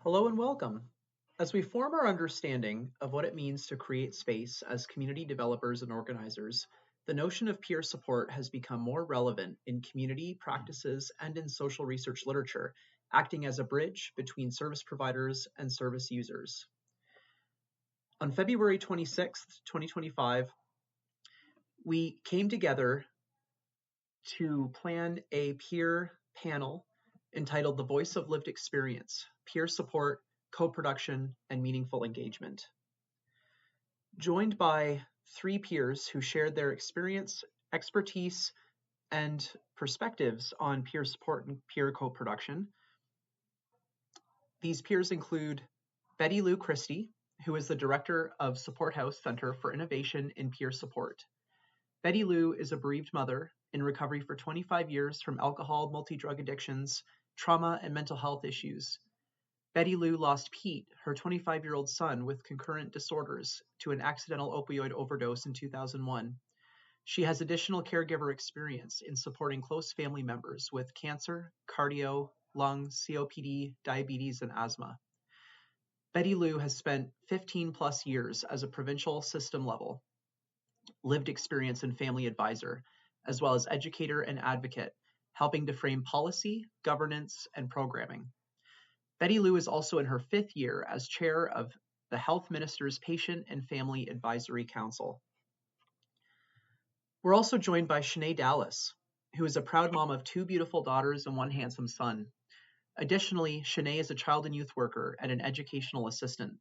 Hello and welcome. As we form our understanding of what it means to create space as community developers and organizers, the notion of peer support has become more relevant in community practices and in social research literature, acting as a bridge between service providers and service users. On February 26th, 2025, we came together to plan a peer panel entitled The Voice of Lived Experience, Peer Support, Co-Production, and Meaningful Engagement. Joined by three peers who shared their experience, expertise, and perspectives on peer support and peer co-production. These peers include Betty Lou Christie, who is the Director of Support House Center for Innovation in Peer Support. Betty Lou is a bereaved mother in recovery for 25 years from alcohol, multi-drug addictions, trauma, and mental health issues. Betty Lou lost Pete, her 25-year-old son with concurrent disorders, to an accidental opioid overdose in 2001. She has additional caregiver experience in supporting close family members with cancer, cardio, lung, COPD, diabetes, and asthma. Betty Lou has spent 15 plus years as a provincial system level lived experience and family advisor, as well as educator and advocate, helping to frame policy, governance, and programming. Betty Lou is also in her 5th year as chair of the Health Minister's Patient and Family Advisory Council. We're also joined by Shanae Dallas, who is a proud mom of 2 beautiful daughters and 1 handsome son. Additionally, Shanae is a child and youth worker and an educational assistant.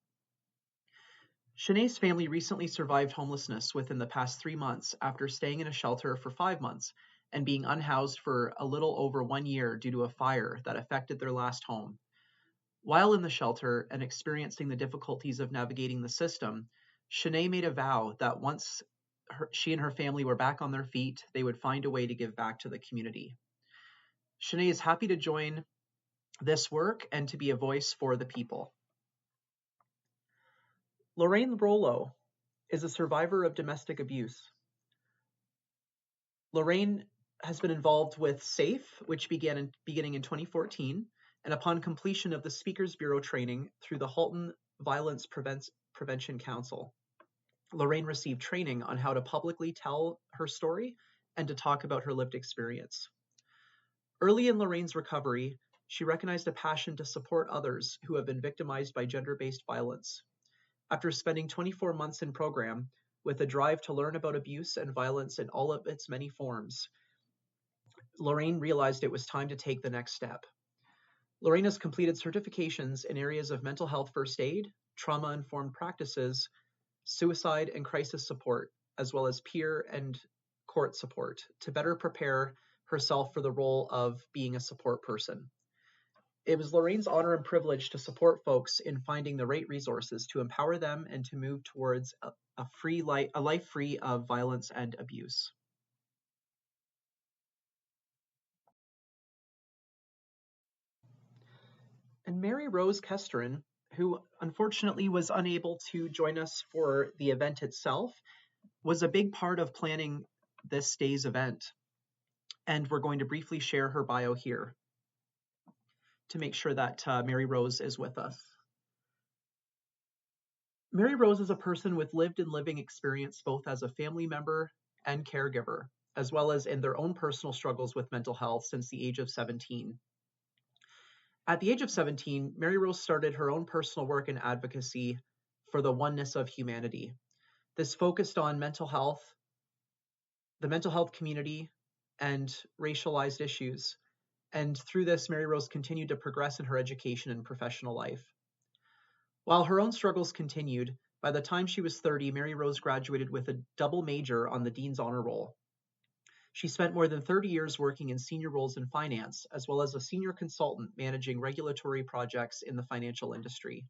Shanae's family recently survived homelessness within the past 3 months after staying in a shelter for 5 months and being unhoused for a little over 1 year due to a fire that affected their last home. While in the shelter and experiencing the difficulties of navigating the system, Shanae made a vow that once she and her family were back on their feet, they would find a way to give back to the community. Shanae is happy to join this work and to be a voice for the people. Lorraine Rollo is a survivor of domestic abuse. Lorraine has been involved with SAFE, which beginning in 2014, and upon completion of the Speakers Bureau training through the Halton Violence Prevention Council. Lorraine received training on how to publicly tell her story and to talk about her lived experience. Early in Lorraine's recovery, she recognized a passion to support others who have been victimized by gender-based violence. After spending 24 months in program with a drive to learn about abuse and violence in all of its many forms, Lorraine realized it was time to take the next step. Lorraine has completed certifications in areas of mental health first aid, trauma-informed practices, suicide and crisis support, as well as peer and court support to better prepare herself for the role of being a support person. It was Lorraine's honor and privilege to support folks in finding the right resources to empower them and to move towards a life free of violence and abuse. And Mary Rose Kesterin, who unfortunately was unable to join us for the event itself, was a big part of planning this day's event. And we're going to briefly share her bio here to make sure that Mary Rose is with us. Mary Rose is a person with lived and living experience both as a family member and caregiver, as well as in their own personal struggles with mental health since the age of 17. At the age of 17, Mary Rose started her own personal work and advocacy for the oneness of humanity. This focused on mental health, the mental health community, and racialized issues. And through this, Mary Rose continued to progress in her education and professional life. While her own struggles continued, by the time she was 30, Mary Rose graduated with a double major on the Dean's Honor Roll. She spent more than 30 years working in senior roles in finance, as well as a senior consultant managing regulatory projects in the financial industry.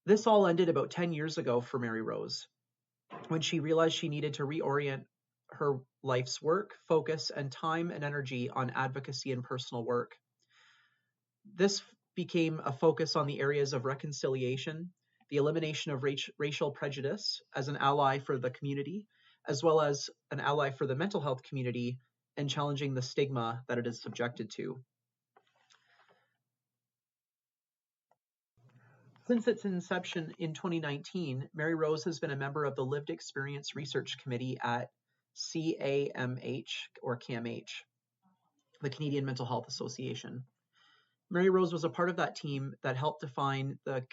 This all ended about 10 years ago for Mary Rose, when she realized she needed to reorient her life's work, focus, and time and energy on advocacy and personal work. This became a focus on the areas of reconciliation, the elimination of racial prejudice as an ally for the community, as well as an ally for the mental health community, and challenging the stigma that it is subjected to. Since its inception in 2019, Mary Rose has been a member of the Lived Experience Research Committee at CAMH, or CAMH, the Canadian Mental Health Association. Mary Rose was a part of that team that helped define the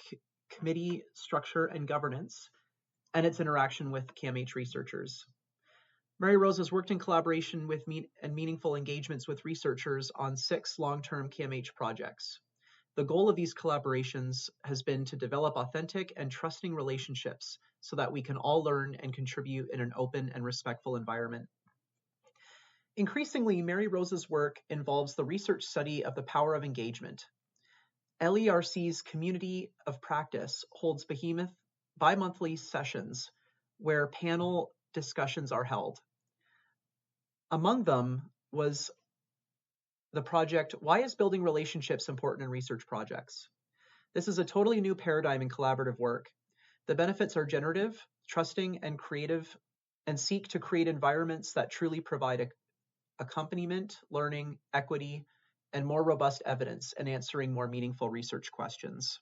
committee structure and governance and its interaction with CAMH researchers. Mary Rose has worked in collaboration with and meaningful engagements with researchers on 6 long-term CAMH projects. The goal of these collaborations has been to develop authentic and trusting relationships so that we can all learn and contribute in an open and respectful environment. Increasingly, Mary Rose's work involves the research study of the power of engagement. LERC's Community of Practice holds bi-monthly sessions where panel discussions are held. Among them was the project, Why is Building Relationships Important in Research Projects? This is a totally new paradigm in collaborative work. The benefits are generative, trusting, and creative, and seek to create environments that truly provide accompaniment, learning, equity, and more robust evidence in answering more meaningful research questions.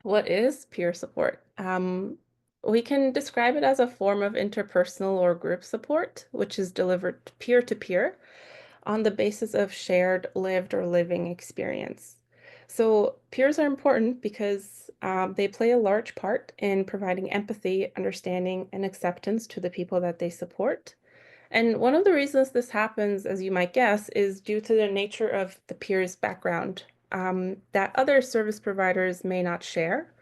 What is peer support? We can describe it as a form of interpersonal or group support, which is delivered peer to peer on the basis of shared lived or living experience. So peers are important because they play a large part in providing empathy, understanding, and acceptance to the people that they support. And one of the reasons this happens, as you might guess, is due to the nature of the peer's background that other service providers may not share.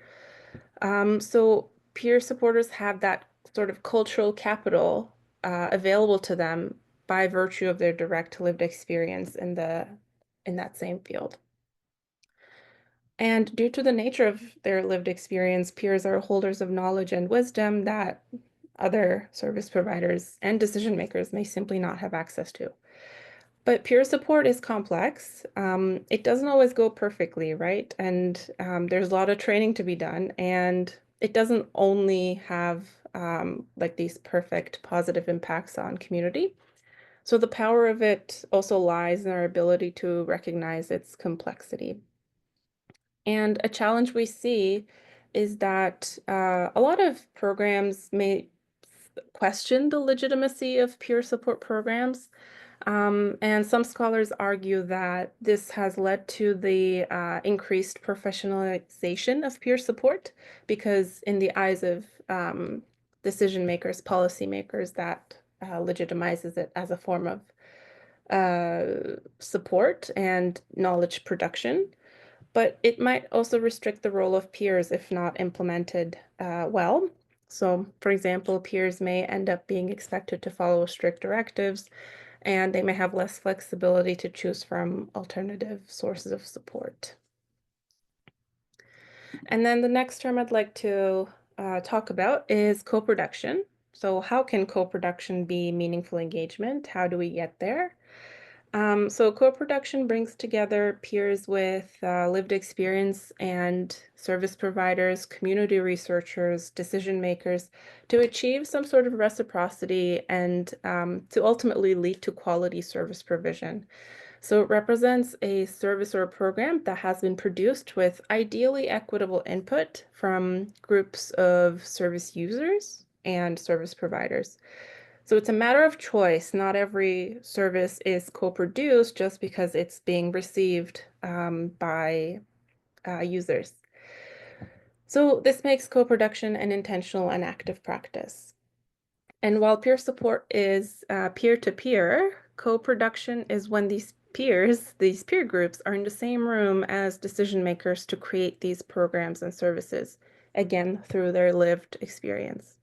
So peer supporters have that sort of cultural capital available to them by virtue of their direct lived experience in that same field. And due to the nature of their lived experience, peers are holders of knowledge and wisdom that other service providers and decision makers may simply not have access to. But peer support is complex. It doesn't always go perfectly, right? And there's a lot of training to be done, and it doesn't only have like these perfect positive impacts on community. So the power of it also lies in our ability to recognize its complexity. And a challenge we see is that a lot of programs may question the legitimacy of peer support programs. And some scholars argue that this has led to the increased professionalization of peer support because, in the eyes of decision makers, policymakers, that legitimizes it as a form of support and knowledge production. But it might also restrict the role of peers if not implemented well. So, for example, peers may end up being expected to follow strict directives, and they may have less flexibility to choose from alternative sources of support. And then the next term I'd like to talk about is co-production. So how can co-production be meaningful engagement? How do we get there? So co-production brings together peers with lived experience and service providers, community researchers, decision makers to achieve some sort of reciprocity and to ultimately lead to quality service provision. So it represents a service or a program that has been produced with ideally equitable input from groups of service users and service providers. So it's a matter of choice. Not every service is co-produced just because it's being received by users. So this makes co-production an intentional and active practice. And while peer support is peer-to-peer, co-production is when these peers, these peer groups, are in the same room as decision makers to create these programs and services, again, through their lived experience.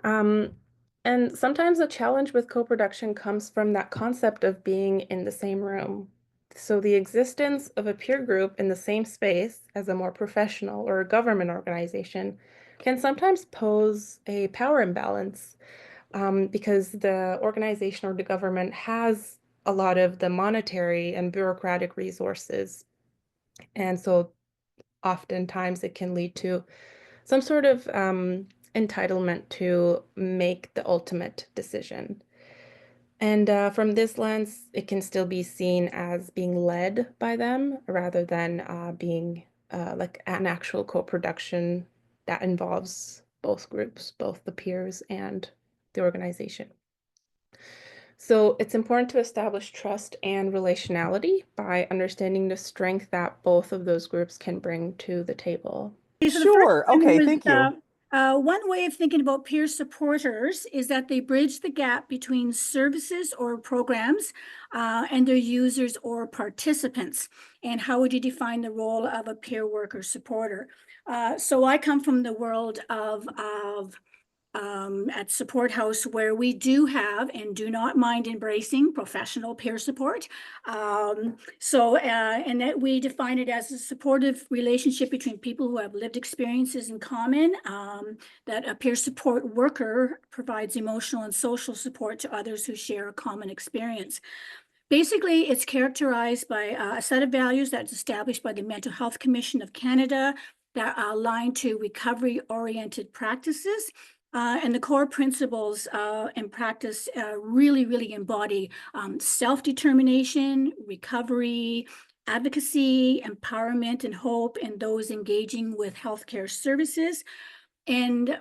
Um, and sometimes a challenge with co-production comes from that concept of being in the same room. So the existence of a peer group in the same space as a more professional or a government organization can sometimes pose a power imbalance because the organization or the government has a lot of the monetary and bureaucratic resources. And so oftentimes it can lead to some sort of entitlement to make the ultimate decision. And from this lens, it can still be seen as being led by them rather than being like an actual co-production that involves both groups, both the peers and the organization. So it's important to establish trust and relationality by understanding the strength that both of those groups can bring to the table. Okay, so the first Sure. one Okay, was thank you. one way of thinking about peer supporters is that they bridge the gap between services or programs and their users or participants. And how would you define the role of a peer worker supporter? So I come from the world of at Support House, where we do have and do not mind embracing professional peer support. And that we define it as a supportive relationship between people who have lived experiences in common, that a peer support worker provides emotional and social support to others who share a common experience. Basically, it's characterized by a set of values that's established by the Mental Health Commission of Canada that are aligned to recovery-oriented practices. And the core principles and practice really embody self-determination, recovery, advocacy, empowerment, and hope in those engaging with healthcare services. And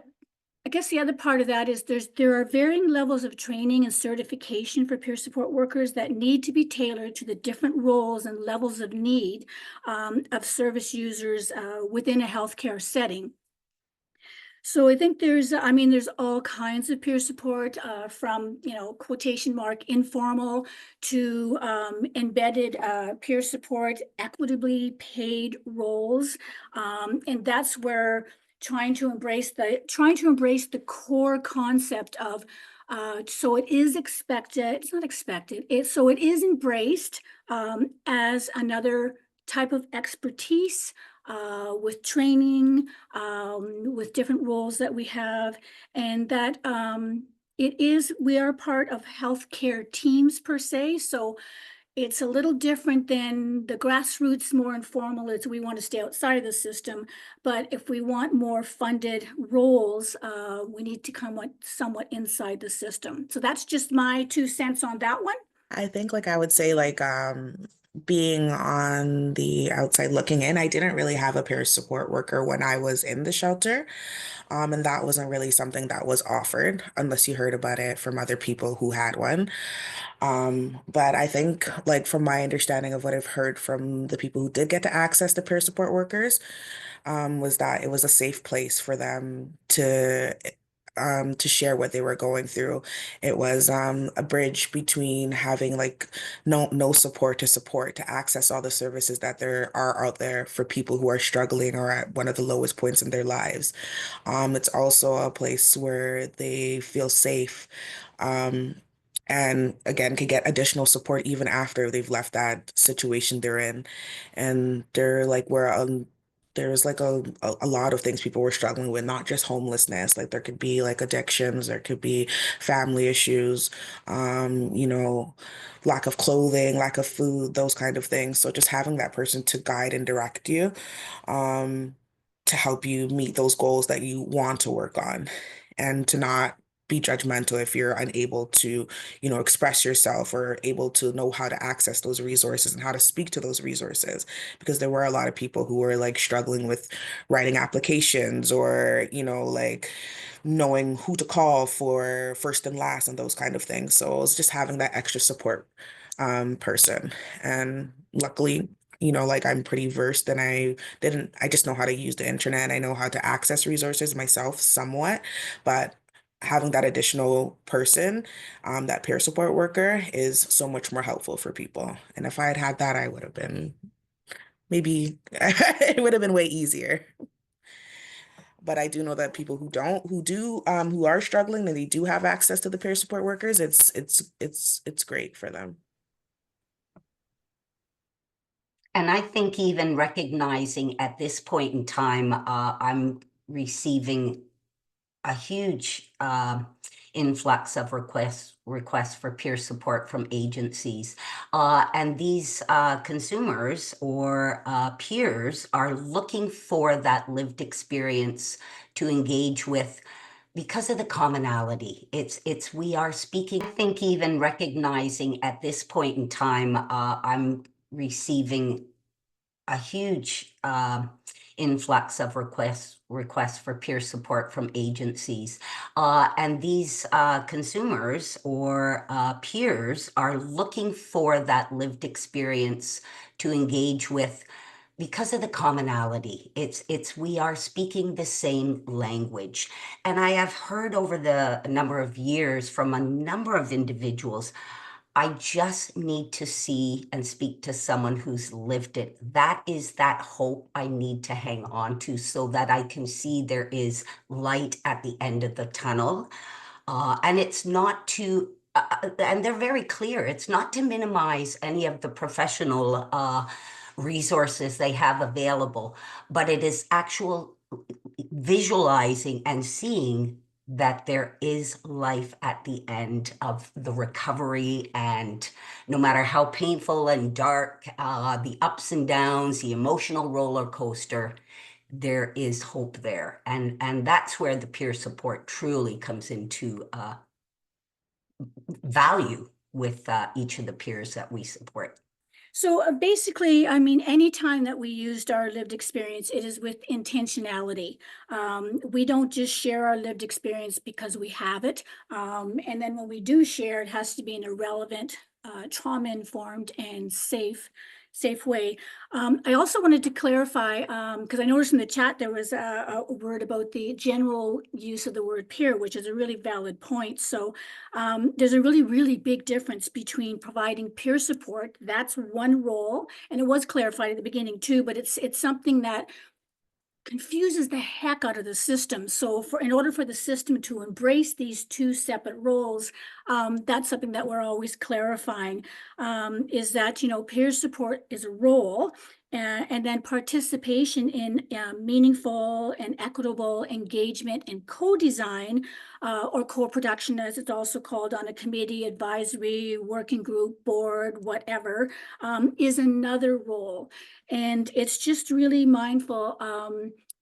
I guess the other part of that is there are varying levels of training and certification for peer support workers that need to be tailored to the different roles and levels of need of service users within a healthcare setting. So I think there's all kinds of peer support from, quotation mark, informal to embedded peer support, equitably paid roles. And that's where trying to embrace the core concept of so it is expected, it's not expected, so it is embraced as another type of expertise with training, with different roles that we have, and that we are part of healthcare teams per se. So it's a little different than the grassroots, more informal. It's we want to stay outside of the system, but if we want more funded roles, we need to come somewhat inside the system. So that's just my 2 cents on that one. I think I would say being on the outside looking in, I didn't really have a peer support worker when I was in the shelter. And that wasn't really something that was offered unless you heard about it from other people who had one. But I think from my understanding of what I've heard from the people who did get to access the peer support workers, was that it was a safe place for them to share what they were going through. It was a bridge between having no support to access all the services that there are out there for people who are struggling or at one of the lowest points in their lives. It's also a place where they feel safe. Um, and again, can get additional support even after they've left that situation they're in. And they're where there's a lot of things people were struggling with, not just homelessness. There could be addictions, there could be family issues, lack of clothing, lack of food, those kind of things. So just having that person to guide and direct you, um, to help you meet those goals that you want to work on, and to not be judgmental if you're unable to, express yourself or able to know how to access those resources and how to speak to those resources. Because there were a lot of people who were struggling with writing applications or, knowing who to call for first and last and those kind of things. So it was just having that extra support person. And luckily, I'm pretty versed and I just know how to use the internet. I know how to access resources myself somewhat, but having that additional person, that peer support worker is so much more helpful for people. And if I had had that, I would have been maybe it would have been way easier. But I do know that people who are struggling and they do have access to the peer support workers, it's great for them. And I think even recognizing at this point in time, I'm receiving a huge influx of requests for peer support from agencies. And these consumers or peers are looking for that lived experience to engage with because of the commonality. It's we are speaking. I think even recognizing at this point in time, I'm receiving a huge influx of requests for peer support from agencies. And these consumers or peers are looking for that lived experience to engage with because of the commonality. It's we are speaking the same language. And I have heard over the number of years from a number of individuals, I just need to see and speak to someone who's lived it. That is that hope I need to hang on to so that I can see there is light at the end of the tunnel. And it's not to, and they're very clear, it's not to minimize any of the professional resources they have available, but it is actual visualizing and seeing that there is life at the end of the recovery, and no matter how painful and dark the ups and downs, the emotional roller coaster, there is hope there, and that's where the peer support truly comes into value with each of the peers that we support. So basically, I mean, anytime that we used our lived experience, it is with intentionality. We don't just share our lived experience because we have it. And then when we do share, it has to be in a relevant, trauma-informed and safe way. I also wanted to clarify, because I noticed in the chat there was a word about the general use of the word peer, which is a really valid point. So there's a really, really big difference between providing peer support. That's one role, and it was clarified at the beginning too, but it's something that confuses the heck out of the system. So in order for the system to embrace these two separate roles, that's something that we're always clarifying, is that, peer support is a role, and then participation in meaningful and equitable engagement and co-design, or co-production, as it's also called, on a committee, advisory, working group, board, whatever, is another role. And it's just really mindful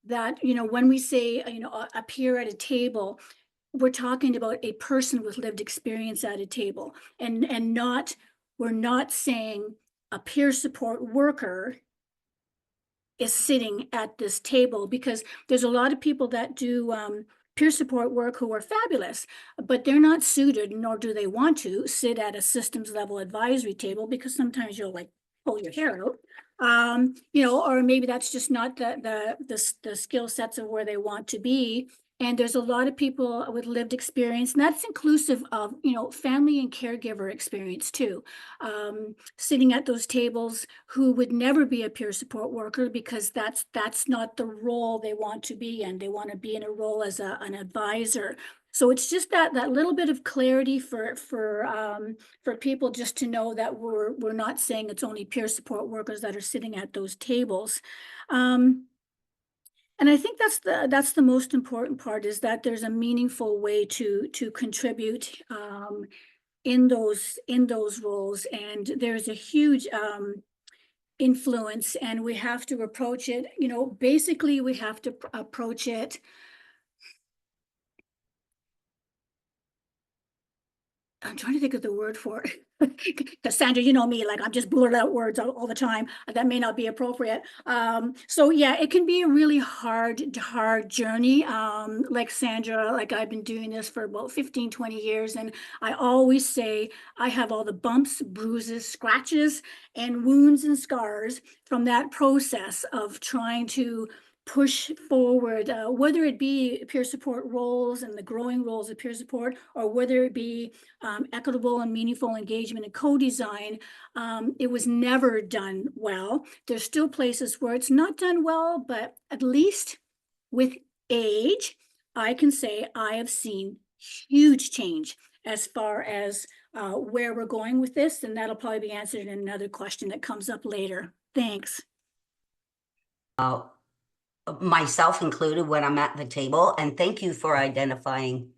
that, when we say, a peer at a table, we're talking about a person with lived experience at a table, and we're not saying a peer support worker is sitting at this table, because there's a lot of people that do peer support work who are fabulous, but they're not suited, nor do they want to sit at a systems level advisory table, because sometimes you'll like pull your hair out. Or maybe that's just not the skill sets of where they want to be. And there's a lot of people with lived experience, and that's inclusive of, family and caregiver experience too. Sitting at those tables, who would never be a peer support worker, because that's not the role they want to be in. They want to be in a role as an advisor. So it's just that little bit of clarity for people, just to know that we're not saying it's only peer support workers that are sitting at those tables. And I think that's the most important part, is that there's a meaningful way to contribute in those roles, and there's a huge influence, and we have to approach it. Basically, we have to approach it. I'm trying to think of the word for it. Because Sandra, you know me, like I'm just blurting out words all the time. That may not be appropriate. So yeah, it can be a really hard journey. Like Sandra, like I've been doing this for about 15, 20 years. And I always say I have all the bumps, bruises, scratches, and wounds and scars from that process of trying to push forward, whether it be peer support roles and the growing roles of peer support, or whether it be equitable and meaningful engagement and co-design. It was never done well. There's still places where it's not done well, but at least with age, I can say I have seen huge change as far as where we're going with this, and that'll probably be answered in another question that comes up later. Thanks. Myself included when I'm at the table, and thank you for identifying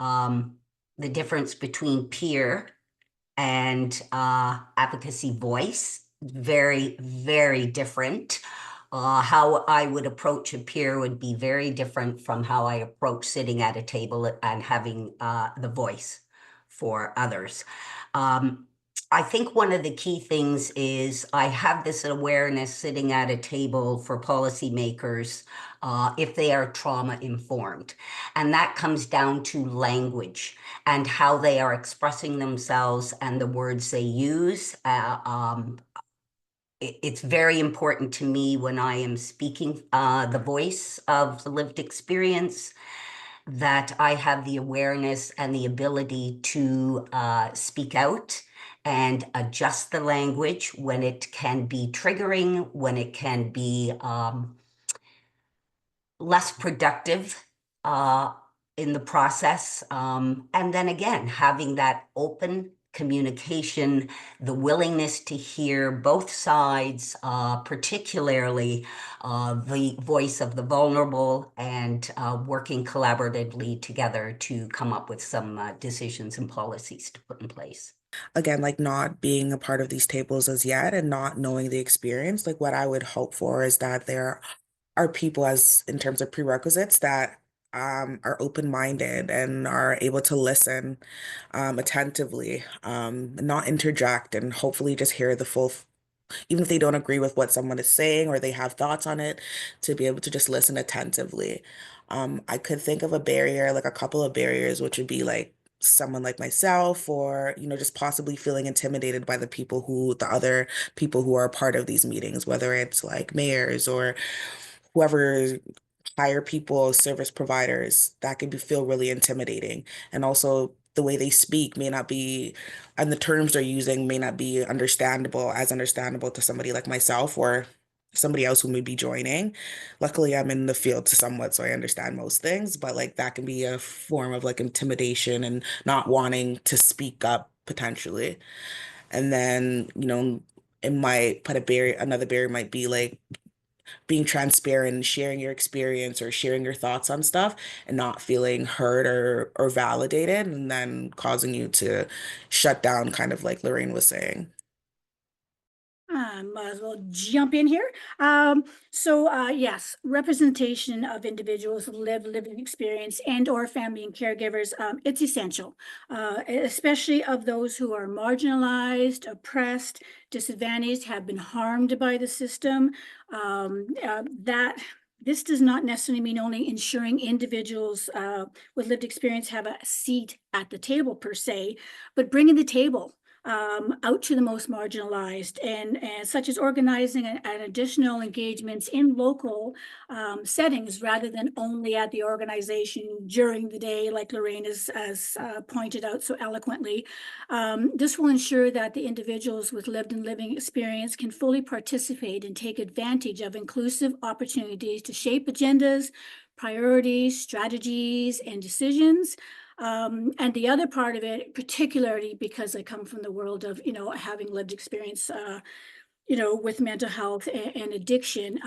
the difference between peer and advocacy voice. Very, very different. How I would approach a peer would be very different from how I approach sitting at a table and having the voice for others. I think one of the key things is I have this awareness sitting at a table for policymakers if they are trauma informed. And that comes down to language and how they are expressing themselves and the words they use. It's very important to me when I am speaking the voice of the lived experience that I have the awareness and the ability to speak out and adjust the language when it can be triggering, when it can be less productive in the process. And then again, having that open communication, the willingness to hear both sides, particularly the voice of the vulnerable, and working collaboratively together to come up with some decisions and policies to put in place. Again, like not being a part of these tables as yet and not knowing the experience, like what I would hope for is that there are people, as in terms of prerequisites, that are open-minded and are able to listen attentively, not interject, and hopefully just hear the full, even if they don't agree with what someone is saying or they have thoughts on it, to be able to just listen attentively. I could think of a barrier, like a couple of barriers, which would be like someone like myself, or just possibly feeling intimidated by the other people who are a part of these meetings, whether it's like mayors or whoever hire people, service providers. That could feel really intimidating. And also the way they speak may not be, and the terms they're using may not be understandable to somebody like myself or somebody else who may be joining. Luckily, I'm in the field somewhat, so I understand most things, but like that can be a form of like intimidation and not wanting to speak up potentially. And then, it might put a barrier, another barrier might be like being transparent and sharing your experience or sharing your thoughts on stuff and not feeling heard or validated, and then causing you to shut down, kind of like Lorraine was saying. Might as well jump in here. Yes, representation of individuals with living experience and or family and caregivers, it's essential, especially of those who are marginalized, oppressed, disadvantaged, have been harmed by the system. That this does not necessarily mean only ensuring individuals with lived experience have a seat at the table per se, but bringing the table out to the most marginalized, and such as organizing and additional engagements in local settings rather than only at the organization during the day, like Lorraine has pointed out so eloquently. This will ensure that the individuals with lived and living experience can fully participate and take advantage of inclusive opportunities to shape agendas, priorities, strategies, and decisions. And the other part of it, particularly because I come from the world of, having lived experience, with mental health and addiction,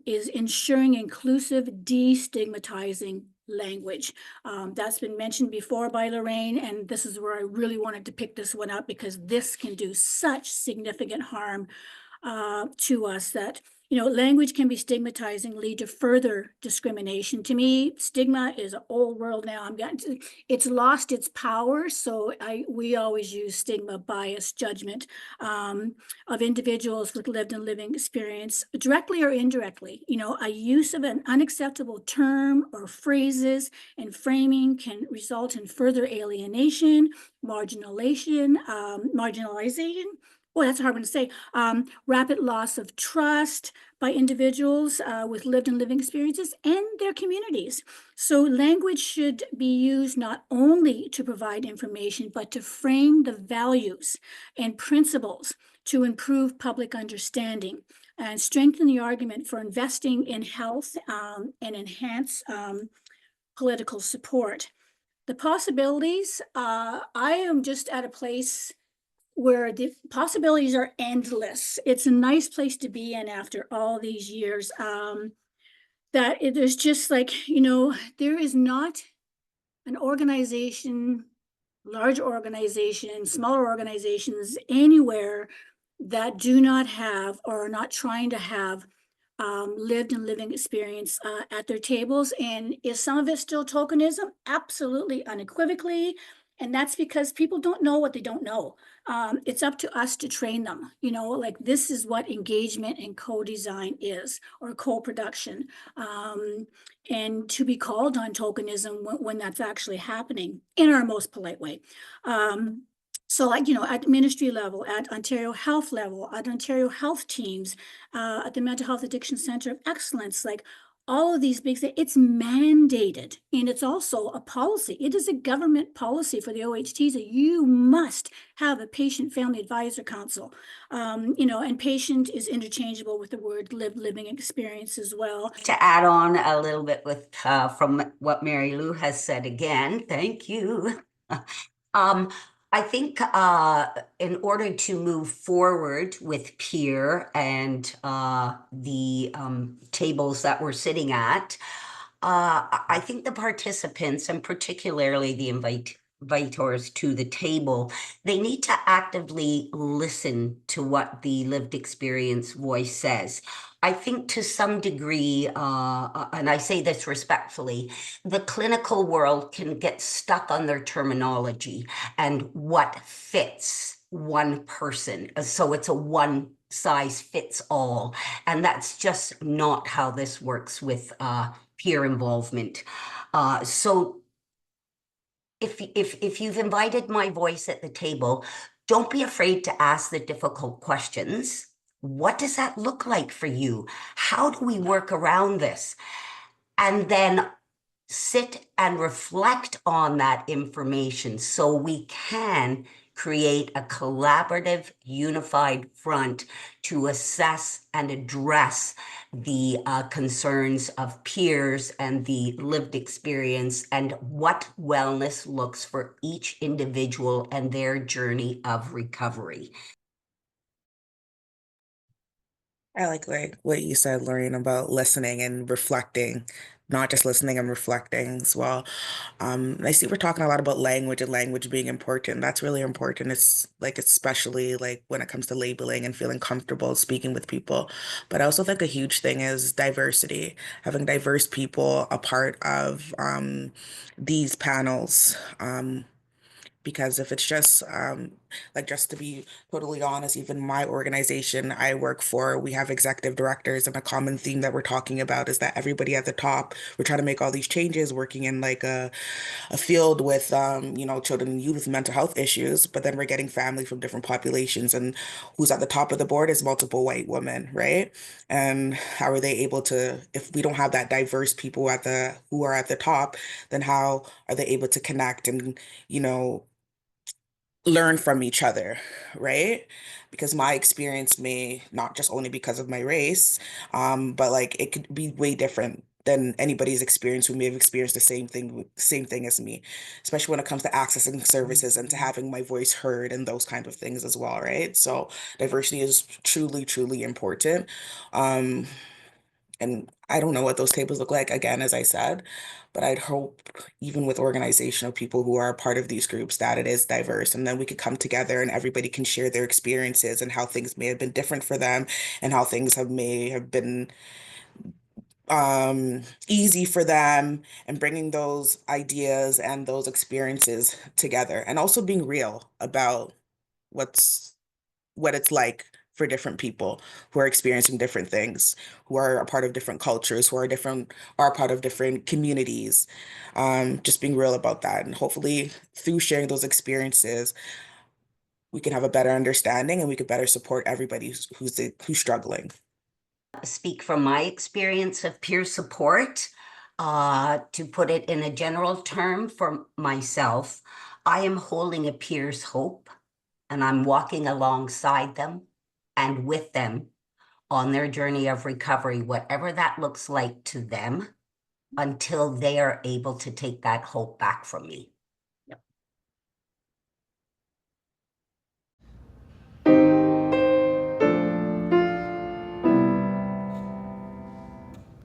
is ensuring inclusive, destigmatizing language. That's been mentioned before by Lorraine, and this is where I really wanted to pick this one up because this can do such significant harm to us that language can be stigmatizing, lead to further discrimination. To me, stigma is an old world now. It's lost its power. So we always use stigma, bias, judgment of individuals with lived and living experience, directly or indirectly. A use of an unacceptable term or phrases and framing can result in further alienation, marginalization. Well, that's a hard one to say. Rapid loss of trust by individuals with lived and living experiences and their communities. So language should be used not only to provide information, but to frame the values and principles to improve public understanding and strengthen the argument for investing in health and enhance political support. The possibilities, I am just at a place where the possibilities are endless. It's a nice place to be in after all these years. There's just like, there is not an organization, large organization, smaller organizations anywhere that do not have or are not trying to have lived and living experience at their tables. And is some of it still tokenism? Absolutely, unequivocally. And that's because people don't know what they don't know. It's up to us to train them. You know, like this is what engagement and co-design is, or co-production. And to be called on tokenism when that's actually happening in our most polite way. So like, you know, at ministry level, at Ontario Health level, at Ontario Health teams, at the Mental Health Addiction Center of Excellence, like all of these big things, it's mandated. And it's also a policy. It is a government policy for the OHTs that you must have a patient family advisor council. You know, and patient is interchangeable with the word lived living experience as well. To add on a little bit with from what Mary Lou has said again, thank you. I think in order to move forward with peer and the tables that we're sitting at, I think the participants, and particularly the invitors to the table, they need to actively listen to what the lived experience voice says. I think to some degree, and I say this respectfully, the clinical world can get stuck on their terminology and what fits one person. So it's a one size fits all. And that's just not how this works with peer involvement. So if you've invited my voice at the table, don't be afraid to ask the difficult questions. What does that look like for you? How do we work around this? And then sit and reflect on that information so we can create a collaborative, unified front to assess and address the concerns of peers and the lived experience and what wellness looks for each individual and their journey of recovery. I like what you said, Lorraine, about listening and reflecting, not just listening and reflecting as well. I see we're talking a lot about language and language being important. That's really important. It's like especially like when it comes to labeling and feeling comfortable speaking with people. But I also think a huge thing is diversity, having diverse people a part of these panels. Because if it's just like just to be totally honest, even my organization I work for, we have executive directors, and a common theme that we're talking about is that everybody at the top, we're trying to make all these changes, working in like a field with you know, children and youth with mental health issues, but then we're getting family from different populations, and who's at the top of the board is multiple white women, right? And how are they able to, if we don't have that diverse people at the who are at the top, then how are they able to connect and, you know, learn from each other, right? Because my experience may not just only because of my race, but like it could be way different than anybody's experience who may have experienced the same thing as me, especially when it comes to accessing services and to having my voice heard and those kind of things as well, right? So diversity is truly, truly important. Um, and I don't know what those tables look like, again, as I said, but I'd hope, even with organization of people who are a part of these groups, that it is diverse. And then we could come together and everybody can share their experiences and how things may have been different for them and how things may have been easy for them, and bringing those ideas and those experiences together, and also being real about what's what it's like for different people who are experiencing different things, who are a part of different cultures, who are a part of different communities. Just being real about that. And hopefully through sharing those experiences, we can have a better understanding and we could better support everybody who's struggling. Speak from my experience of peer support. To put it in a general term for myself, I am holding a peer's hope, and I'm walking alongside them and with them on their journey of recovery, whatever that looks like to them, until they are able to take that hope back from me.